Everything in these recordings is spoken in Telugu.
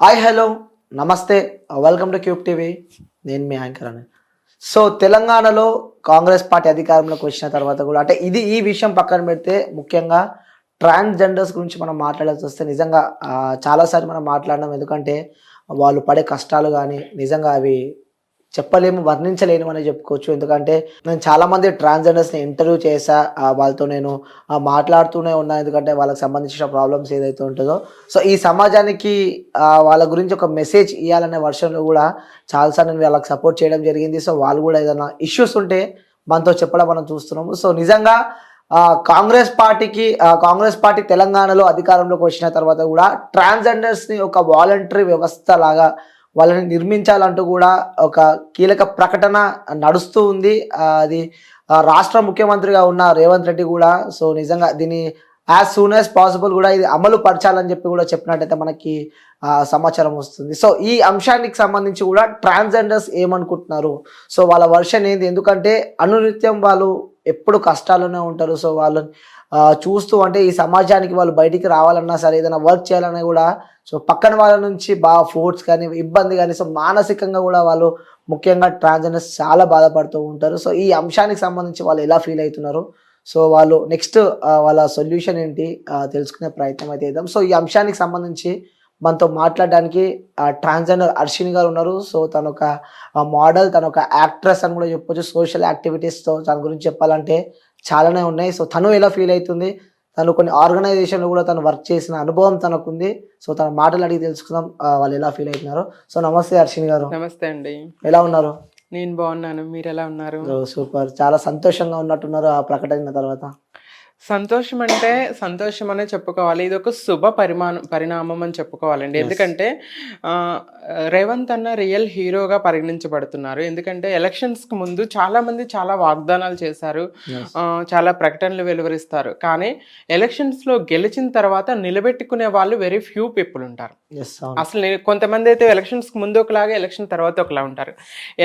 హాయ్ హలో నమస్తే వెల్కమ్ టు క్యూబ్ టీవీ. నేను మీ యాంకర్ అని. సో తెలంగాణలో కాంగ్రెస్ పార్టీ అధికారంలోకి వచ్చిన తర్వాత కూడా అంటే ఈ విషయం పక్కన పెడితే ముఖ్యంగా ట్రాన్స్జెండర్స్ గురించి మనం మాట్లాడాల్సి వస్తే నిజంగా చాలాసార్లు మనం మాట్లాడినాం. ఎందుకంటే వాళ్ళు పడే కష్టాలు కానీ నిజంగా అవి చెప్పలేము, వర్ణించలేను అని చెప్పుకోవచ్చు. ఎందుకంటే నేను చాలామంది ట్రాన్స్జెండర్స్ని ఇంటర్వ్యూ చేశా, వాళ్ళతో నేను మాట్లాడుతూనే ఉన్నా. ఎందుకంటే వాళ్ళకి సంబంధించిన ప్రాబ్లమ్స్ ఏదైతే ఉంటుందో, సో ఈ సమాజానికి వాళ్ళ గురించి ఒక మెసేజ్ ఇవ్వాలనే వర్షంలో కూడా చాలాసార్లు నేను వాళ్ళకి సపోర్ట్ చేయడం జరిగింది. సో వాళ్ళు కూడా ఏదైనా ఇష్యూస్ ఉంటే మనతో చెప్పడం మనం చూస్తున్నాము. సో నిజంగా కాంగ్రెస్ పార్టీ తెలంగాణలో అధికారంలోకి వచ్చిన తర్వాత కూడా ట్రాన్స్జెండర్స్ని ఒక వాలంటరీ వ్యవస్థ లాగా వాళ్ళని నిర్మించాలంటూ కూడా ఒక కీలక ప్రకటన నడుస్తూ ఉంది. అది రాష్ట్ర ముఖ్యమంత్రిగా ఉన్న రేవంత్ రెడ్డి కూడా సో నిజంగా దీన్ని యాజ్ సూన్ యాజ్ పాసిబుల్ కూడా ఇది అమలు పరచాలని చెప్పి కూడా చెప్పినట్టయితే మనకి సమాచారం వస్తుంది. సో ఈ అంశానికి సంబంధించి కూడా ట్రాన్స్జెండర్స్ ఏమనుకుంటున్నారు, సో వాళ్ళ వర్షన్ ఏంది, ఎందుకంటే అనునిత్యం వాళ్ళు ఎప్పుడు కష్టాల్లోనే ఉంటారు. సో వాళ్ళని చూస్తూ అంటే ఈ సమాజానికి వాళ్ళు బయటికి రావాలన్నా సరే, ఏదైనా వర్క్ చేయాలన్నా కూడా సో పక్కన వాళ్ళ నుంచి బాగా ఫోర్స్ కానీ ఇబ్బంది కానీ, సో మానసికంగా కూడా వాళ్ళు ముఖ్యంగా ట్రాన్స్జెండర్స్ చాలా బాధపడుతూ ఉంటారు. సో ఈ అంశానికి సంబంధించి వాళ్ళు ఎలా ఫీల్ అవుతున్నారు, సో వాళ్ళు నెక్స్ట్ వాళ్ళ సొల్యూషన్ ఏంటి తెలుసుకునే ప్రయత్నం అయితే చేద్దాం. సో ఈ అంశానికి సంబంధించి మనతో మాట్లాడడానికి ట్రాన్స్జెండర్ అర్షిని గారు ఉన్నారు. సో తను ఒక మోడల్, తను ఒక యాక్ట్రెస్ అని కూడా చెప్పొచ్చు. సోషల్ యాక్టివిటీస్తో తన గురించి చెప్పాలంటే చాలానే ఉన్నాయి. సో తను ఎలా ఫీల్ అవుతుంది, తను కొన్ని ఆర్గనైజేషన్లో కూడా తను వర్క్ చేసిన అనుభవం తనకుంది. సో తన మాటలు అడిగి తెలుసుకుందాం వాళ్ళు ఎలా ఫీల్ అవుతున్నారు. సో నమస్తే అర్షిని గారు. నమస్తే అండి. ఎలా ఉన్నారు? నేను బాగున్నాను, మీరు ఎలా ఉన్నారు? సూపర్, చాలా సంతోషంగా ఉన్నట్టున్నారు ఆ ప్రకటన తర్వాత. సంతోషం అంటే సంతోషం అనే చెప్పుకోవాలి. ఇది ఒక శుభ పరిణామం అని చెప్పుకోవాలండి. ఎందుకంటే రేవంత్ అన్న రియల్ హీరోగా పరిగణించబడుతున్నారు. ఎందుకంటే ఎలక్షన్స్కి ముందు చాలా మంది చాలా వాగ్దానాలు చేశారు, చాలా ప్రకటనలు వెలువరిస్తారు. కానీ ఎలక్షన్స్లో గెలిచిన తర్వాత నిలబెట్టుకునే వాళ్ళు వెరీ ఫ్యూ పీపుల్ ఉంటారు. అసలు కొంతమంది అయితే ఎలక్షన్స్కి ముందు ఒకలాగా, ఎలక్షన్ తర్వాత ఒకలా ఉంటారు.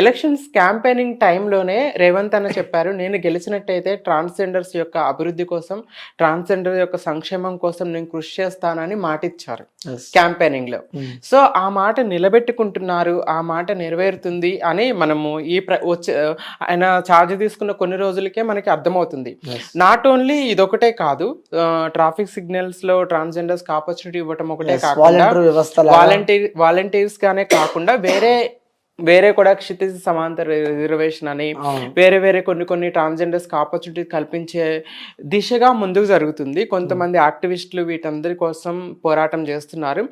ఎలక్షన్స్ క్యాంపెయినింగ్ టైంలోనే రేవంత్ అన్న చెప్పారు, నేను గెలిచినట్టయితే ట్రాన్స్జెండర్స్ యొక్క అభివృద్ధి కోసం, ట్రాన్స్జెండర్ యొక్క సంక్షేమం కోసం నేను కృషి చేస్తానని మాట ఇచ్చారు క్యాంపెయినింగ్ లో. సో ఆ మాట నిలబెట్టుకుంటున్నారు, ఆ మాట నెరవేరుతుంది అని మనము ఆయన ఛార్జ్ తీసుకున్న కొన్ని రోజులకే మనకి అర్థమవుతుంది. నాట్ ఓన్లీ ఇదొకటే కాదు, ట్రాఫిక్ సిగ్నల్స్ లో ట్రాన్స్జెండర్స్ కి ఆపర్చునిటీ ఇవ్వటం ఒకటే కాకుండా, వాలంటీర్స్ గానే కాకుండా వేరే కూడా క్షితిజ సమాంతర రిజర్వేషన్ అని వేరే కొన్ని ట్రాన్స్జెండర్స్ కి ఆపర్చునిటీ కల్పించే దిశగా ముందుకు జరుగుతుంది. కొంతమంది యాక్టివిస్టులు వీటందరి కోసం పోరాటం చేస్తున్నారు.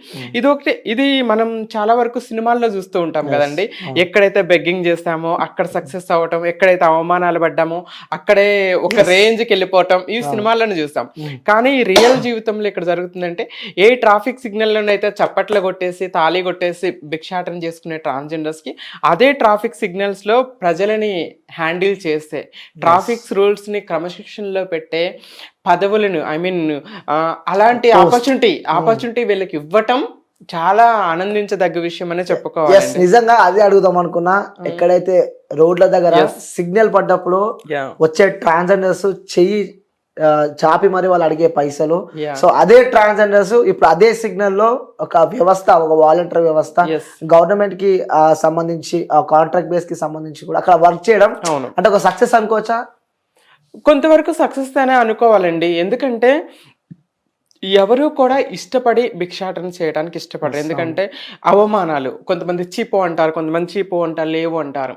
ఇది మనం చాలా వరకు సినిమాల్లో చూస్తూ ఉంటాం కదండి. ఎక్కడైతే బెగ్గింగ్ చేస్తామో అక్కడ సక్సెస్ అవ్వటం, ఎక్కడైతే అవమానాలు పడ్డామో అక్కడే ఒక రేంజ్కి వెళ్ళిపోవటం, ఈ సినిమాలను చూస్తాం. కానీ రియల్ జీవితంలో ఇక్కడ జరుగుతుందంటే, ఏ ట్రాఫిక్ సిగ్నల్లోనైతే చప్పట్లు కొట్టేసి తాళి కొట్టేసి భిక్షాటన చేసుకునే ట్రాన్స్జెండర్స్ కి అదే ట్రాఫిక్ సిగ్నల్స్ లో ప్రజలని హ్యాండిల్ చేస్తే, ట్రాఫిక్ రూల్స్ ని క్రమశిక్షణలో పెట్టే పదవులను అలాంటి ఆపర్చునిటీ వీళ్ళకి ఇవ్వటం చాలా ఆనందించదగ్గ విషయం అనే చెప్పుకోవాలి. నిజంగా అదే అడుగుదాం అనుకున్నా. ఎక్కడైతే రోడ్ల దగ్గర సిగ్నల్ పడ్డప్పుడు వచ్చే ట్రాన్స్జెండర్స్ చెయ్యి చాపి మరి వాళ్ళు అడిగే పైసలు, సో అదే ట్రాన్స్జెండర్స్ ఇప్పుడు అదే సిగ్నల్ లో ఒక వ్యవస్థ, ఒక వాలంటీర్ వ్యవస్థ గవర్నమెంట్ కి సంబంధించి కాంట్రాక్ట్ బేస్ కి సంబంధించి కూడా అక్కడ వర్క్ చేయడం అంటే ఒక సక్సెస్ అనుకోవచ్చా? కొంతవరకు సక్సెస్ అనే అనుకోవాలండి. ఎందుకంటే ఎవరు కూడా ఇష్టపడి భిక్షాటన చేయడానికి ఇష్టపడరు. ఎందుకంటే అవమానాలు, కొంతమంది చీపో అంటారు, కొంతమంది చీపో అంటారు, లేవు అంటారు.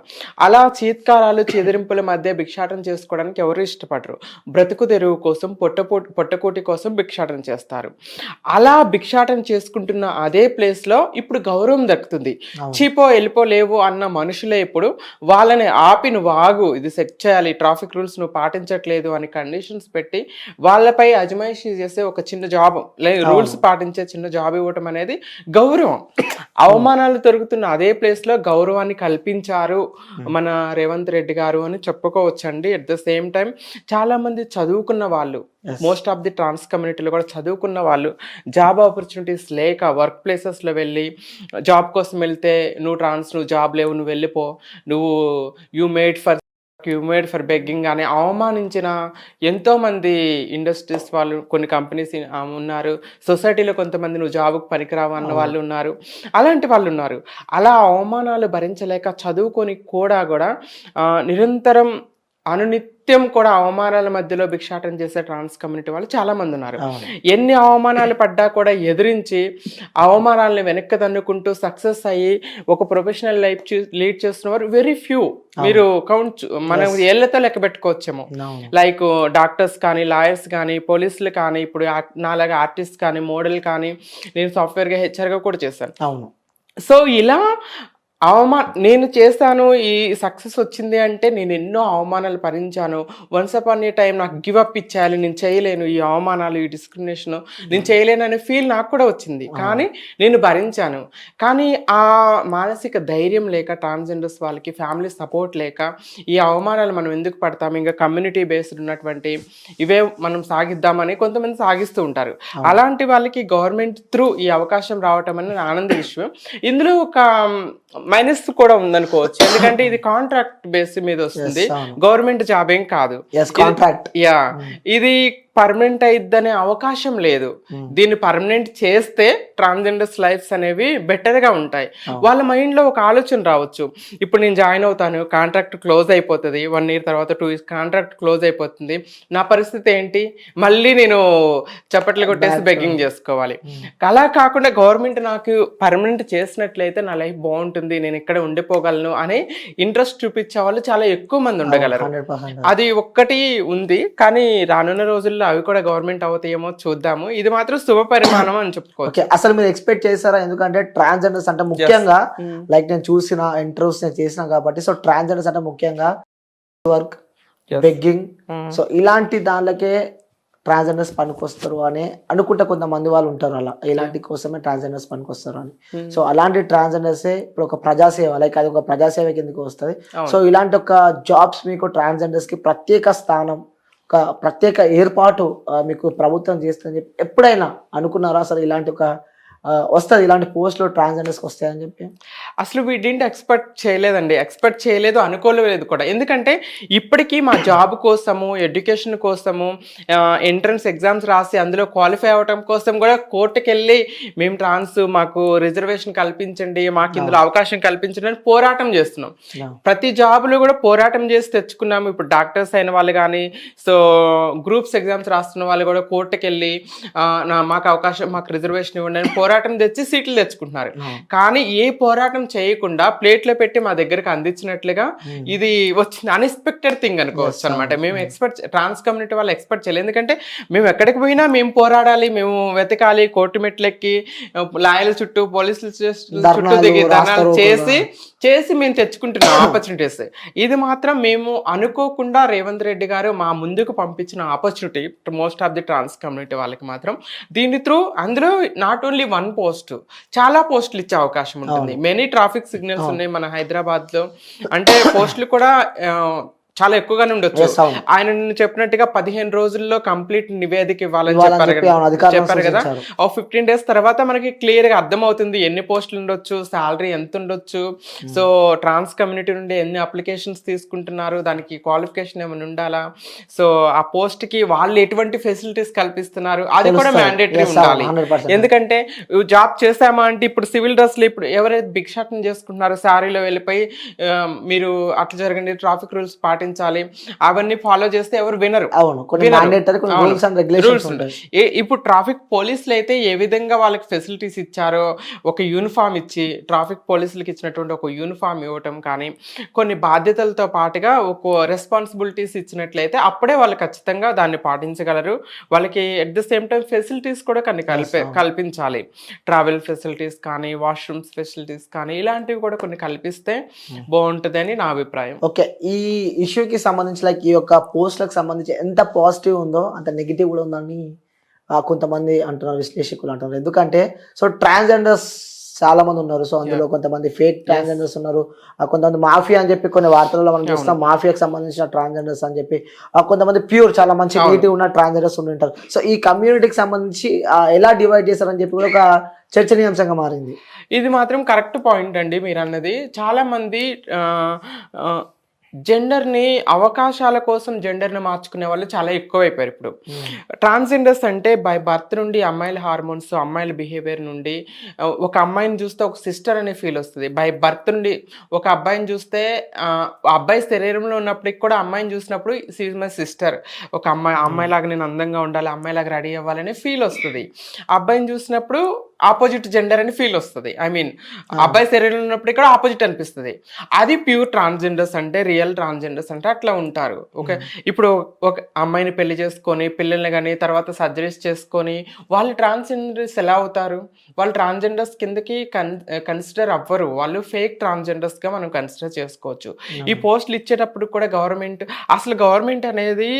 అలా చీత్కారాలు చెదిరింపుల మధ్య భిక్షాటన చేసుకోవడానికి ఎవరు ఇష్టపడరు. బ్రతుకు తెరువు కోసం, పొట్టకోటి కోసం భిక్షాటన చేస్తారు. అలా భిక్షాటన చేసుకుంటున్న అదే ప్లేస్లో ఇప్పుడు గౌరవం దక్కుతుంది. చీపో వెళ్ళిపో లేవు అన్న మనుషులే ఇప్పుడు వాళ్ళని ఆపి, నువ్వు ఆగు, ఇది సెట్ చేయాలి, ట్రాఫిక్ రూల్స్ నువ్వు పాటించట్లేదు అని కండిషన్స్ పెట్టి వాళ్ళపై అజమాయిషీ చేసే ఒక చిన్న జాబ్, లేదు రూల్స్ పాటించే చిన్న జాబ్ ఇవ్వటం అనేది గౌరవం. అవమానాలు దొరుకుతున్న అదే ప్లేస్ లో గౌరవాన్ని కల్పించారు మన రేవంత్ రెడ్డి గారు అని చెప్పుకోవచ్చండి. అట్ ద సేమ్ టైం చాలా మంది చదువుకున్న వాళ్ళు, మోస్ట్ ఆఫ్ ది ట్రాన్స్ కమ్యూనిటీలో కూడా చదువుకున్న వాళ్ళు, జాబ్ ఆపర్చునిటీస్ లేక వర్క్ ప్లేసెస్లో వెళ్ళి జాబ్ కోసం వెళ్తే, నువ్వు జాబ్ లేవు, నువ్వు వెళ్ళిపో, నువ్వు you made for you made for begging అని అవమానించిన ఎంతోమంది ఇండస్ట్రీస్ వాళ్ళు, కొన్ని కంపెనీస్ ఉన్నారు. సొసైటీలో కొంతమంది నువ్వు జాబ్కి పనికిరావు అన్న వాళ్ళు ఉన్నారు. అలాంటి వాళ్ళు ఉన్నారు. అలా అవమానాలు భరించలేక చదువుకొని కూడా నిరంతరం అనునిత్యం కూడా అవమానాల మధ్యలో భిక్షాటన చేసే ట్రాన్స్ కమ్యూనిటీ వాళ్ళు చాలా మంది ఉన్నారు. ఎన్ని అవమానాలు పడ్డా కూడా ఎదిరించి అవమానాలను వెనక్కి తన్నుకుంటూ సక్సెస్ అయ్యి ఒక ప్రొఫెషనల్ లైఫ్ లీడ్ చేస్తున్న వారు వెరీ ఫ్యూ. మీరు కౌంట్ మనం ఏళ్లతో లెక్క పెట్టుకోవచ్చేమో. లైక్ డాక్టర్స్ కానీ, లాయర్స్ కానీ, పోలీసులు కానీ, ఇప్పుడు నాలాగా ఆర్టిస్ట్ కానీ, మోడల్ కానీ, నేను సాఫ్ట్వేర్గా హెచ్ఆర్గా కూడా చేశాను. సో ఇలా నేను చేశాను, ఈ సక్సెస్ వచ్చింది అంటే నేను ఎన్నో అవమానాలు భరించాను. వన్స్ అపాన్ ఏ టైం నాకు గివ్ అప్ ఇచ్చేయాలి, నేను చేయలేను, ఈ అవమానాలు, ఈ డిస్క్రిమినేషన్ నేను చేయలేను అనే ఫీల్ నాకు కూడా వచ్చింది. కానీ నేను భరించాను. కానీ ఆ మానసిక ధైర్యం లేక, ట్రాన్స్జెండర్స్ వాళ్ళకి ఫ్యామిలీ సపోర్ట్ లేక, ఈ అవమానాలు మనం ఎందుకు పడతాం, ఇంకా కమ్యూనిటీ బేస్డ్ ఉన్నటువంటి ఇవే మనం సాగిద్దామని కొంతమంది సాగిస్తూ ఉంటారు. అలాంటి వాళ్ళకి గవర్నమెంట్ త్రూ ఈ అవకాశం రావటం అనేది ఆనంద విషయం. ఇందులో ఒక మైనస్ కూడా ఉందనుకోవచ్చు. ఎందుకంటే ఇది కాంట్రాక్ట్ బేస్ మీద వస్తుంది, గవర్నమెంట్ జాబ్ ఏం కాదు. ఇది పర్మనెంట్ అయిద్దనే అవకాశం లేదు. దీన్ని పర్మనెంట్ చేస్తే ట్రాన్స్జెండర్స్ లైఫ్స్ అనేవి బెటర్ గా ఉంటాయి. వాళ్ళ మైండ్ లో ఒక ఆలోచన రావచ్చు, ఇప్పుడు నేను జాయిన్ అవుతాను, కాంట్రాక్ట్ క్లోజ్ అయిపోతుంది, 1 year తర్వాత 2 years కాంట్రాక్ట్ క్లోజ్ అయిపోతుంది, నా పరిస్థితి ఏంటి, మళ్ళీ నేను చప్పట్లు కొట్టేసి బెగ్గింగ్ చేసుకోవాలి. అలా కాకుండా గవర్నమెంట్ నాకు పర్మనెంట్ చేసినట్లయితే నా లైఫ్ బాగుంటుంది, నేను ఇక్కడ ఉండిపోగలను అనే ఇంట్రెస్ట్ చూపించే వాళ్ళు చాలా ఎక్కువ మంది ఉండగలరు. అది ఒక్కటి ఉంది. కానీ రానున్న రోజుల్లో అవి కూడా గవర్నమెంట్ అవుతాయేమో చూద్దాము. ఇది మాత్రం శుభ పరిమాణం అని చెప్పుకోవచ్చు. అసలు మీరు ఎక్స్పెక్ట్ చేశారా? ఎందుకంటే ట్రాన్స్జెండర్స్ అంటే ముఖ్యంగా లైక్ నేను చూసిన ఇంటర్వ్యూస్ నేను చేసిన కాబట్టి, సో ట్రాన్స్జెండర్స్ అంటే ముఖ్యంగా వర్క్, బెగ్గింగ్, సో ఇలాంటి దానికే ట్రాన్స్జెండర్స్ పనికొస్తారు అని అనుకుంటే కొంతమంది వాళ్ళు ఉంటారు. అలా ఇలాంటి కోసమే ట్రాన్స్జెండర్స్ పనికొస్తారు అని. సో అలాంటి ట్రాన్స్జెండర్సే ఇప్పుడు ఒక ప్రజాసేవ, లైక్ అది ఒక ప్రజాసేవ కిందకి వస్తుంది. సో ఇలాంటి ఒక జాబ్స్ మీకు ట్రాన్స్జెండర్స్ కి ప్రత్యేక స్థానం, ఒక ప్రత్యేక ఏర్పాటు మీకు ప్రభుత్వం చేస్తుందని చెప్పి ఎప్పుడైనా అనుకున్నారా? అసలు ఇలాంటి ఒక వస్తుంది, ఇలాంటి పోస్టులు ట్రాన్స్జెండర్స్కి వస్తాయని చెప్పి అసలు వీటిని ఎక్స్పెక్ట్ చేయలేదు, అనుకోలేదు కూడా. ఎందుకంటే ఇప్పటికీ మా జాబ్ కోసము, ఎడ్యుకేషన్ కోసము, ఎంట్రన్స్ ఎగ్జామ్స్ రాసి అందులో క్వాలిఫై అవ్వటం కోసం కూడా కోర్టుకు వెళ్ళి మేము ట్రాన్స్, మాకు రిజర్వేషన్ కల్పించండి, మాకు ఇందులో అవకాశం కల్పించండి అని పోరాటం చేస్తున్నాం. ప్రతి జాబ్లో కూడా పోరాటం చేసి తెచ్చుకున్నాము. ఇప్పుడు డాక్టర్స్ అయిన వాళ్ళు కానీ, సో గ్రూప్స్ ఎగ్జామ్స్ రాస్తున్న వాళ్ళు కూడా కోర్టుకు వెళ్ళి మాకు అవకాశం, మాకు రిజర్వేషన్ ఇవ్వండి అని పోరాటం తెచ్చి సీట్లు తెచ్చుకుంటున్నారు. కానీ ఏ పోరాటం చేయకుండా ప్లేట్లో పెట్టి మా దగ్గరకు అందించినట్లుగా ఇది వచ్చింది. అన్ఎక్స్పెక్టెడ్ థింగ్ అనుకోవచ్చు అనమాట. మేము ట్రాన్స్ కమ్యూనిటీ వాళ్ళు ఎక్స్పెక్ట్ చేయలేదు. ఎందుకంటే మేము ఎక్కడికి పోయినా మేము పోరాడాలి, మేము వెతకాలి, కోర్టు మెట్లెక్కి, లాయర్ల చుట్టూ, పోలీసుల చుట్టూ దిగి ధర్నాలు చేసి మేము తెచ్చుకుంటున్నాం ఆపర్చునిటీస్. ఇది మాత్రం మేము అనుకోకుండా రేవంత్ రెడ్డి గారు మా ముందుకు పంపించిన opportunity most of the trans community వాళ్ళకి మాత్రం. దీని త్రూ అందులో నాట్ ఓన్లీ 1 పోస్ట్, చాలా పోస్టులు ఇచ్చే అవకాశం ఉంటుంది. మెనీ ట్రాఫిక్ సిగ్నల్స్ ఉన్నాయి మన హైదరాబాద్ లో. అంటే పోస్టులు కూడా చాలా ఎక్కువగానే ఉండొచ్చు. ఆయన చెప్పినట్టుగా 15 రోజుల్లో కంప్లీట్ నివేదిక ఇవ్వాలని చెప్పారు కదా. 15 days తర్వాత మనకి క్లియర్ గా అర్థమవుతుంది ఎన్ని పోస్టులు ఉండొచ్చు, శాలరీ ఎంత ఉండొచ్చు, సో ట్రాన్స్ కమ్యూనిటీ నుండి ఎన్ని అప్లికేషన్స్ తీసుకుంటున్నారు, దానికి క్వాలిఫికేషన్ ఏమైనా ఉండాలా, సో ఆ పోస్ట్ కి వాళ్ళు ఎటువంటి ఫెసిలిటీస్ కల్పిస్తున్నారు, అది కూడా మ్యాండేటరీ ఉండాలి. ఎందుకంటే జాబ్ చేసామా అంటే ఇప్పుడు సివిల్ డ్రెస్ లో ఇప్పుడు ఎవరైతే భిక్షాటన చేసుకుంటున్నారో శారీలో వెళ్ళిపోయి మీరు అట్లా జరగండి, ట్రాఫిక్ రూల్స్ పాటించాలి, అవన్నీ ఫాలో చేస్తే ఎవరు వినరు. ఇప్పుడు ట్రాఫిక్ పోలీసులు అయితే ఏ విధంగా వాళ్ళకి ఫెసిలిటీస్ ఇచ్చారో, ఒక యూనిఫామ్ ఇచ్చి ట్రాఫిక్ పోలీసులకి ఇచ్చినటువంటి ఒక యూనిఫామ్ ఇవ్వటం కానీ, కొన్ని బాధ్యతలతో పాటుగా ఒక రెస్పాన్సిబిలిటీస్ ఇచ్చినట్లయితే అప్పుడే వాళ్ళు ఖచ్చితంగా దాన్ని పాటించగలరు. వాళ్ళకి at the same time facilities కూడా కల్పించాలి. ట్రావెల్ ఫెసిలిటీస్ కానీ, వాష్రూమ్స్ ఫెసిలిటీస్ కానీ, ఇలాంటివి కూడా కొన్ని కల్పిస్తే బాగుంటుందని నా అభిప్రాయం. ఓకే, ఈ ఇష్యూకి సంబంధించి లైక్ ఈ యొక్క పోస్ట్లకు సంబంధించి ఎంత పాజిటివ్ ఉందో అంత నెగిటివ్ కూడా ఉందని కొంతమంది అంటున్నారు, విశ్లేషకులు అంటున్నారు. ఎందుకంటే సో ట్రాన్స్జెండర్స్ చాలా మంది ఉన్నారు. సో అందులో కొంతమంది ఫేక్ ట్రాన్స్జెండర్స్ ఉన్నారు, కొంతమంది మాఫియా అని చెప్పి కొన్ని వార్తలలో మనం చూస్తాం, మాఫియాకి సంబంధించిన ట్రాన్స్జెండర్స్ అని చెప్పి, కొంతమంది ప్యూర్ చాలా మంచి నీటిగా ఉన్న ట్రాన్స్జెండర్స్ ఉండి ఉంటారు. సో ఈ కమ్యూనిటీకి సంబంధించి ఎలా డివైడ్ చేశారని చెప్పి కూడా ఒక చర్చనీయాంశంగా మారింది. ఇది మాత్రం కరెక్ట్ పాయింట్ అండి మీరు అన్నది. చాలా మంది జెండర్ని అవకాశాల కోసం జెండర్ని మార్చుకునే వాళ్ళు చాలా ఎక్కువైపోయారు ఇప్పుడు. ట్రాన్స్జెండర్స్ అంటే బై బర్త్ నుండి అమ్మాయిల హార్మోన్స్, అమ్మాయిల బిహేవియర్ నుండి ఒక అమ్మాయిని చూస్తే ఒక సిస్టర్ అనే ఫీల్ వస్తుంది. బై బర్త్ నుండి ఒక అబ్బాయిని చూస్తే అబ్బాయి శరీరంలో ఉన్నప్పటికి కూడా అమ్మాయిని చూసినప్పుడు షీ ఈజ్ మై సిస్టర్. ఒక అమ్మాయిలాగా నేను అందంగా ఉండాలి, అమ్మాయిలాగా రెడీ అవ్వాలనే ఫీల్ వస్తుంది. అబ్బాయిని చూసినప్పుడు ఆపోజిట్ జెండర్ అని ఫీల్ వస్తుంది. ఐ మీన్ అబ్బాయి శరీరంలో ఉన్నప్పుడు కూడా ఆపోజిట్ అనిపిస్తుంది. అది ప్యూర్ ట్రాన్స్జెండర్స్ అంటే, రియల్ ట్రాన్స్జెండర్స్ అంటే అట్లా ఉంటారు. ఓకే, ఇప్పుడు ఒక అమ్మాయిని పెళ్లి చేసుకొని పిల్లల్ని కానీ తర్వాత సర్జరీస్ చేసుకొని వాళ్ళు ట్రాన్స్జెండర్స్ ఎలా అవుతారు? వాళ్ళు ట్రాన్స్జెండర్స్ కిందకి కన్సిడర్ అవ్వరు. వాళ్ళు ఫేక్ ట్రాన్స్జెండర్స్గా మనం కన్సిడర్ చేసుకోవచ్చు. ఈ పోస్టులు ఇచ్చేటప్పుడు కూడా గవర్నమెంట్ అనేది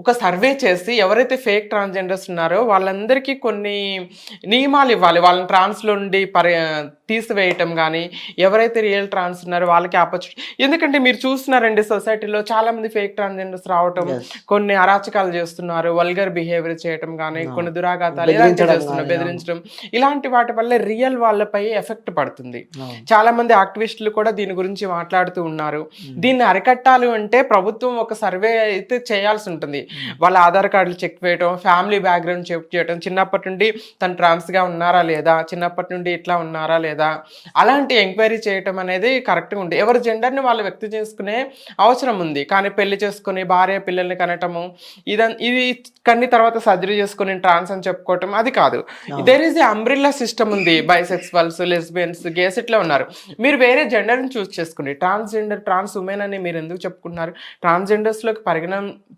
ఒక సర్వే చేసి ఎవరైతే ఫేక్ ట్రాన్స్జెండర్స్ ఉన్నారో వాళ్ళందరికీ కొన్ని నియమాలు ఇవ్వాలి. వాళ్ళని ట్రాన్స్లో నుండి తీసివేయటం కానీ, ఎవరైతే రియల్ ట్రాన్స్ ఉన్నారో వాళ్ళకి ఆపర్చునిటీ. ఎందుకంటే మీరు చూస్తున్నారండి సొసైటీలో చాలా మంది ఫేక్ ట్రాన్స్జెండర్స్ రావటం, కొన్ని అరాచకాలు చేస్తున్నారు, వల్గర్ బిహేవియర్ చేయటం కానీ, కొన్ని దురాఘాతాలు ఇలాంటివి చేస్తున్నారు, బెదిరించడం. ఇలాంటి వాటి వల్ల రియల్ వాళ్ళపై ఎఫెక్ట్ పడుతుంది. చాలా మంది యాక్టివిస్టులు కూడా దీని గురించి మాట్లాడుతూ ఉన్నారు. దీన్ని అరికట్టాలి అంటే ప్రభుత్వం ఒక సర్వే అయితే చేయాల్సి ఉంటుంది. వాళ్ళ ఆధార్ కార్డులు చెక్ చేయడం, ఫ్యామిలీ బ్యాక్గ్రౌండ్ చెక్ చేయడం, చిన్నప్పటి నుండి తను ట్రాన్స్గా ఉన్నారా లేదా, చిన్నప్పటి నుండి ఇట్లా ఉన్నారా లేదా, అలాంటి ఎంక్వైరీ చేయటం అనేది కరెక్ట్గా ఉంది. ఎవరి జెండర్ని వాళ్ళు వ్యక్తం చేసుకునే అవసరం ఉంది. కానీ పెళ్లి చేసుకుని భార్య పిల్లల్ని కనటము, ఇది కన్ని తర్వాత సర్జరీ చేసుకుని ట్రాన్స్ అని చెప్పుకోవటం అది కాదు. There is a umbrella system ఉంది. బైసెక్సువల్స్, లెస్బియన్స్, గేస్ ఇట్లా ఉన్నారు. మీరు వేరే జెండర్ని చూస్ చేసుకోండి. ట్రాన్స్జెండర్, ట్రాన్స్ ఉమెన్ అని మీరు ఎందుకు చెప్పుకుంటున్నారు? ట్రాన్స్జెండర్స్లోకి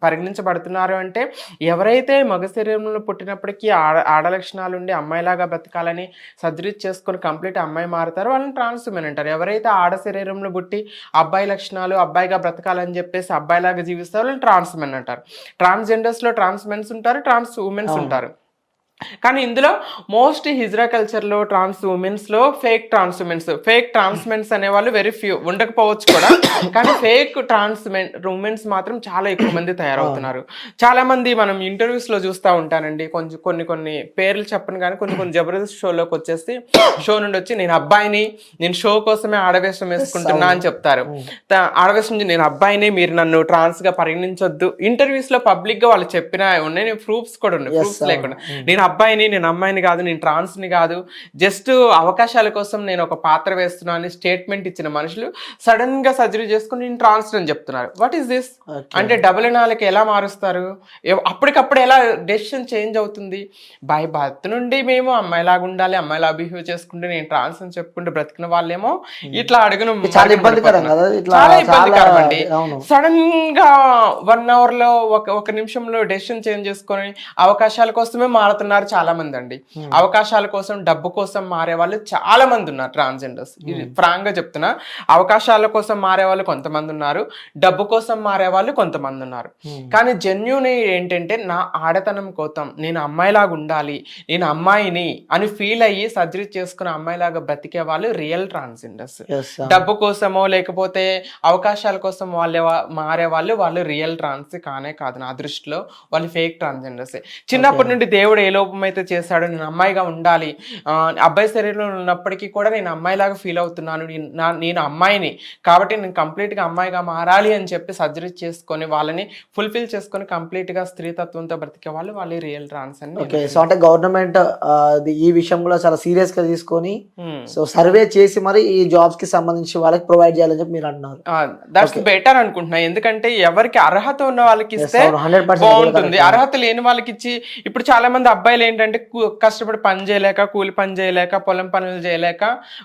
పరిగణించబడుతున్నారు అంటే ఎవరైతే మగ శరీరంలో పుట్టినప్పటికీ ఆడలక్షణాలు ఉండి అమ్మాయిలాగా బ్రతకాలని సర్జరీ చేసుకొని కంప్లీట్ అమ్మాయి మారుతారు, వాళ్ళని ట్రాన్స్ ఉమెన్ అంటారు. ఎవరైతే ఆడ శరీరంలో పుట్టి అబ్బాయి లక్షణాలు, అబ్బాయిగా బ్రతకాలని చెప్పేసి అబ్బాయిలాగా జీవిస్తారు, వాళ్ళని ట్రాన్స్ ఉమెన్ అంటారు. ట్రాన్స్జెండర్స్లో ట్రాన్స్ మెన్స్ ఉంటారు, ట్రాన్స్ ఉమెన్స్ ఉంటారు. కానీ ఇందులో మోస్ట్ హిజ్రా కల్చర్లో ట్రాన్స్ ఉమెన్స్లో ఫేక్ ట్రాన్స్ మెన్స్ అనేవాళ్ళు వెరీ ఫ్యూ ఉండకపోవచ్చు కూడా. కానీ ఫేక్ ఉమెన్స్ మాత్రం చాలా ఎక్కువ మంది తయారవుతున్నారు. చాలా మంది మనం ఇంటర్వ్యూస్లో చూస్తూ ఉంటానండి. కొన్ని పేర్లు చెప్పను కానీ కొన్ని జబర్దస్త్ షోలోకి వచ్చేసి షో నుండి వచ్చి నేను అబ్బాయిని, నేను షో కోసమే ఆడవేషం వేసుకుంటున్నా అని చెప్తారు. ఆడవేషం నుంచి నేను అబ్బాయిని, మీరు నన్ను ట్రాన్స్గా పరిగణించొద్దు. ఇంటర్వ్యూస్లో పబ్లిక్గా వాళ్ళు చెప్పిన ఉన్నాయి, ప్రూఫ్స్ కూడా ఉన్నాయి. ప్రూఫ్స్ లేకుండా నేను అబ్బాయిని, నేను అమ్మాయిని కాదు, నేను ట్రాన్స్ని కాదు, జస్ట్ అవకాశాల కోసం నేను ఒక పాత్ర వేస్తున్నా అని స్టేట్మెంట్ ఇచ్చిన మనుషులు సడన్ గా సర్జరీ చేసుకుని నేను ట్రాన్స్ అని చెప్తున్నారు. What is this? అంటే డబుల్ ఎనాలకి ఎలా మారుస్తారు? అప్పటికప్పుడు ఎలా డెసిషన్ చేంజ్ అవుతుంది? బై బర్త్ నుండి మేము అమ్మాయిలాగా ఉండాలి, అమ్మాయిలా బిహేవ్ చేసుకుంటే నేను ట్రాన్స్ అని చెప్పుకుంటే బ్రతికిన వాళ్ళేమో ఇట్లా అడుగును. చాలా ఇబ్బందికరం అండి. సడన్ గా 1 hour లో ఒక నిమిషంలో డెసిషన్ చేంజ్ చేసుకొని అవకాశాల కోసమే మారుతున్నారు చాలా మంది అండి. అవకాశాల కోసం, డబ్బు కోసం మారే వాళ్ళు చాలా మంది ఉన్నారు ట్రాన్స్జెండర్స్. ఇది ఫ్రాంక్ గా చెప్తున్నా. అవకాశాల కోసం మారే వాళ్ళు కొంతమంది ఉన్నారు, డబ్బు కోసం మారే వాళ్ళు కొంతమంది ఉన్నారు. కానీ జెన్యూన్ ఏంటంటే నా ఆడతనం కోసం నేను అమ్మాయిలాగా ఉండాలి, నేను అమ్మాయిని అని ఫీల్ అయ్యి సర్జరీ చేసుకున్న అమ్మాయిలాగా బ్రతికే వాళ్ళు రియల్ ట్రాన్స్జెండర్స్. డబ్బు కోసమో లేకపోతే అవకాశాల కోసం మారే వాళ్ళు రియల్ ట్రాన్స్ కానే కాదు. నా దృష్టిలో వాళ్ళు ఫేక్ ట్రాన్స్జెండర్స్. చిన్నప్పటి నుండి దేవుడు ఏ లోపం అయితే చేశాడో, నేను అమ్మాయిగా ఉండాలి, అబ్బాయి శరీరంలో ఉన్నప్పటికీ కూడా నేను అమ్మాయిలాగా ఫీల్ అవుతున్నాను, నేను అమ్మాయిని కాబట్టి నేను కంప్లీట్గా అమ్మాయిగా మారాలి అని చెప్పి సర్జరీ చేసుకొని వాళ్ళని ఫుల్ఫిల్ చేసుకొని కంప్లీట్గా స్త్రీతత్వంతో బ్రతికే వాళ్ళు రియల్ ట్రాన్స్ అని. ఓకే, సో అంటే గవర్నమెంట్ ఈ విషయం కూడా చాలా సీరియస్ గా తీసుకొని సో సర్వే చేసి మరి ఈ జాబ్స్ కి సంబంధించి వాళ్ళకి ప్రొవైడ్ చేయాలని చెప్పి మీరు అంటున్నారు. దట్స్ బెటర్ అనుకుంటున్నా. ఎందుకంటే ఎవరికి అర్హత ఉన్న వాళ్ళకి ఇస్తే బాగుంటుంది, అర్హత లేని వాళ్ళకి ఇచ్చి. ఇప్పుడు చాలా మంది అబ్బాయిలు ఏంటంటే కష్టపడి పని చేయలేక, కూలి పని చేయలేక, పొలం పనులు చేయలేక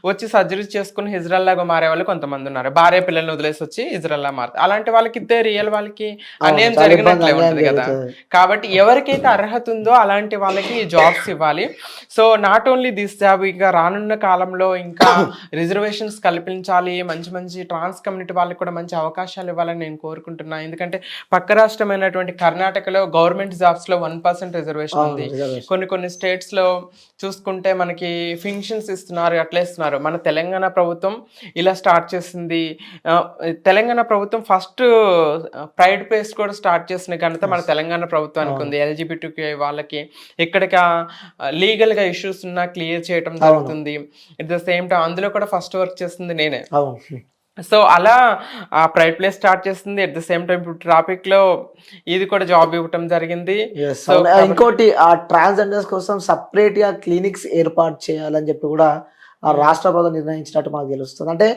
వచ్చి సర్జరీ చేసుకుని హిజ్రల్లాగా మారే వాళ్ళు కొంతమంది ఉన్నారు. భార్య పిల్లల్ని వదిలేసి వచ్చి హిజ్రల్లా మారుతారు. అలాంటి వాళ్ళకి ఇస్తే రియల్ వాళ్ళకి అన్యాయం జరిగినట్లే ఉంటుంది కదా. కాబట్టి ఎవరికైతే అర్హత ఉందో అలాంటి వాళ్ళకి జాబ్స్ ఇవ్వాలి. So not only this job, ఇంకా రానున్న కాలంలో ఇంకా రిజర్వేషన్స్ కల్పించాలి, మంచి ట్రాన్స్ కమ్యూనిటీ వాళ్ళకి కూడా మంచి అవకాశాలు ఇవ్వాలని నేను కోరుకుంటున్నా. ఎందుకంటే పక్క రాష్ట్రమైనటువంటి కర్ణాటకలో గవర్నమెంట్ జాబ్స్ లో 1% రిజర్వేషన్ ఉంది. కొన్ని స్టేట్స్ లో చూసుకుంటే మనకి ఫింక్షన్స్ ఇస్తున్నారు, అట్లా ఇస్తున్నారు. మన తెలంగాణ ప్రభుత్వం ఇలా స్టార్ట్ చేసింది. తెలంగాణ ప్రభుత్వం ఫస్ట్ ప్రైడ్ పేస్ట్ కూడా స్టార్ట్ చేసిన ఘనత మన తెలంగాణ ప్రభుత్వానికి ఉంది. LGBTQI వాళ్ళకి ఎక్కడికి లీగల్ గా ఇష్యూస్ ఉన్నా క్లియర్ చేయడం జరుగుతుంది. ఎట్ ద సేమ్ టైం అందులో కూడా ఫస్ట్ వర్క్ చేస్తుంది నేనే. సో అలా ఆ ప్రైడ్ ప్లేస్ స్టార్ట్ చేస్తుంది. అట్ ద సేమ్ టైం ఇప్పుడు ట్రాఫిక్ లో ఇది కూడా జాబ్ ఇవ్వటం జరిగింది. సో ఇంకోటి ఆ ట్రాన్స్జెండర్స్ కోసం సపరేట్ గా క్లినిక్స్ ఏర్పాటు చేయాలని చెప్పి కూడా ఆ రాష్ట్ర ప్రభుత్వం నిర్ణయించినట్టు మాకు తెలుస్తుంది. అంటే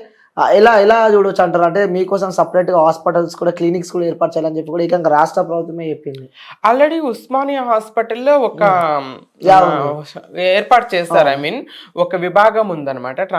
ఎలా ఎలా చూడొచ్చు అంటారు, అంటే మీకోసం సపరేట్ గా హాస్పిటల్స్ కూడా క్లినిక్స్ కూడా ఏర్పాటు చేయాలని చెప్పి కూడా ఏకంగా రాష్ట్ర ప్రభుత్వమే చెప్పింది. ఆల్రెడీ ఉస్మానియా హాస్పిటల్లో ఒక యా, ఏర్పాటు చేస్తారు. ఐ మీన్ ఒక విభాగం ఉందన్నమాట.